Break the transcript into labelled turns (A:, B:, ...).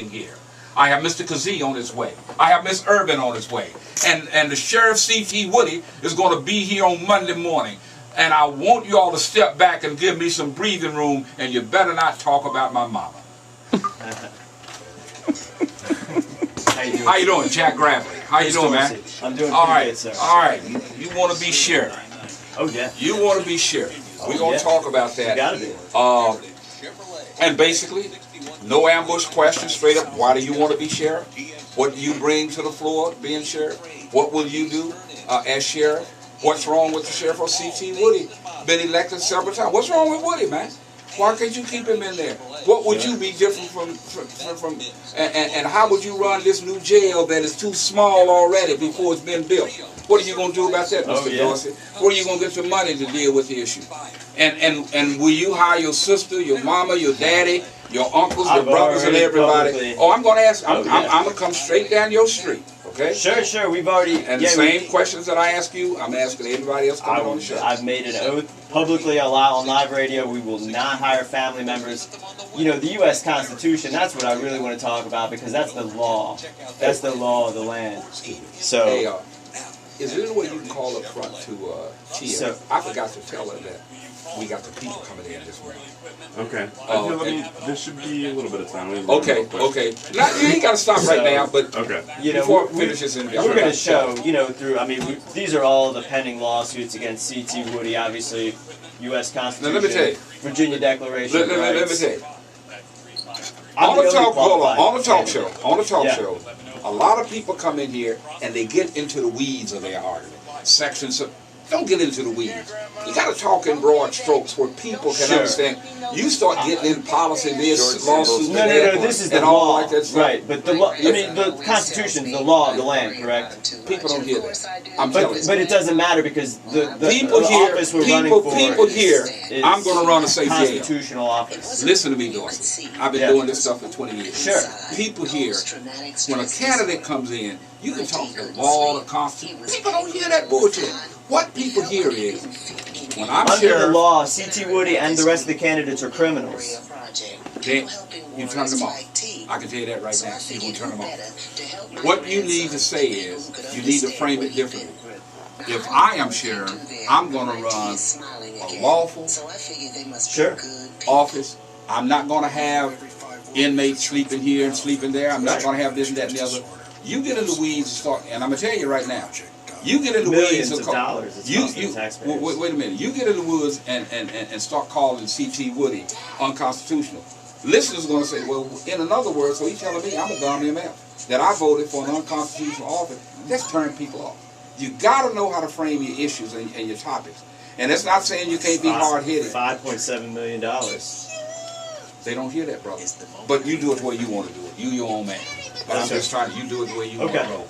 A: here. I have Mr. Kazee on his way. I have Miss Urban on his way. And the Sheriff C.T. Woody is going to be here on Monday morning. And I want you all to step back and give me some breathing room, and you better not talk about my mama. How you doing, Jack Gravely? How you doing, man?
B: I'm doing
A: all
B: pretty
A: right,
B: good, sir.
A: all right. You want to be sheriff?
B: Oh yeah.
A: You want to be sheriff? We're gonna talk about that.
B: You gotta be.
A: And basically, no ambush questions. Straight up. Why do you want to be sheriff? What do you bring to the floor, being sheriff? What will you do as sheriff? What's wrong with the sheriff of C.T. Woody? Been elected several times. What's wrong with Woody, man? Why can't you keep him in there? What would you be different from and how would you run this new jail that is too small already before it's been built? What are you going to do about that, Mr. Dorsey? Where are you going to get your money to deal with the issue? And will you hire your sister, your mama, your daddy, your uncles, your brothers, and everybody? Oh, I'm going to ask. I'm going to come straight down your street. Okay?
B: Sure. We've already.
A: And the same questions that I ask you, I'm asking everybody else coming on the show.
B: I've made an oath publicly on live radio. We will not hire family members. You know, the U.S. Constitution, that's what I really want to talk about, because that's the law. That's the law of the land. So.
A: Hey, is there any way you can call up front to Tia? So, I forgot to tell her that we got the people coming in this morning.
C: Okay. There should be a little bit of time.
A: Okay. Now, you ain't got to stop right now, but
B: you know,
A: before we finish this interview,
B: we're going to show, you know, through, these are all the pending lawsuits against C.T. Woody, obviously, U.S. Constitution,
A: now, let me tell you.
B: Virginia Declaration of Rights.
A: Let me tell you. On the talk show, a lot of people come in here and they get into the weeds of their argument. Sections of, don't get into the weeds. You got to talk in broad strokes where people can understand. You start getting in policy, this lawsuit,
B: no, this is the law, like that stuff. Right? But the law, the Constitution is the law of the land, correct?
A: People don't hear that. I'm telling you.
B: But it doesn't matter, because the office we're running for
A: I'm going to run a safe
B: constitutional office.
A: Listen to me, Dorsey. I've been doing this stuff for 20 years.
B: Sure.
A: People here, when a candidate comes in, you can talk the law, the Constitution. People don't hear that bullshit. What people hear is, when I'm
B: under the law, C.T. Woody and the rest of the candidates are criminals.
A: Then you turn them off. I can tell you that right now. You will turn them off. What you need to say is, you need to frame it differently. If I am sheriff, I'm going to run a lawful office. I'm not going to have inmates sleeping here and sleeping there. I'm not going to have this and that and the other. You get in the weeds and start, and I'm going to tell you right now, you get in the
B: millions
A: weeds
B: of dollars.
A: Wait a minute. You get in the woods and start calling C.T. Woody unconstitutional. Listeners are going to say, well, in other words, so he's telling me I'm a dumb MF, that I voted for an unconstitutional office. Let's turn people off. You got to know how to frame your issues and your topics. And that's not saying you can't be hard-headed.
B: $5.7 million.
A: They don't hear that, brother. But you do it the way you want to do it. You your own man. But I'm just trying to, you do it the way you want to roll.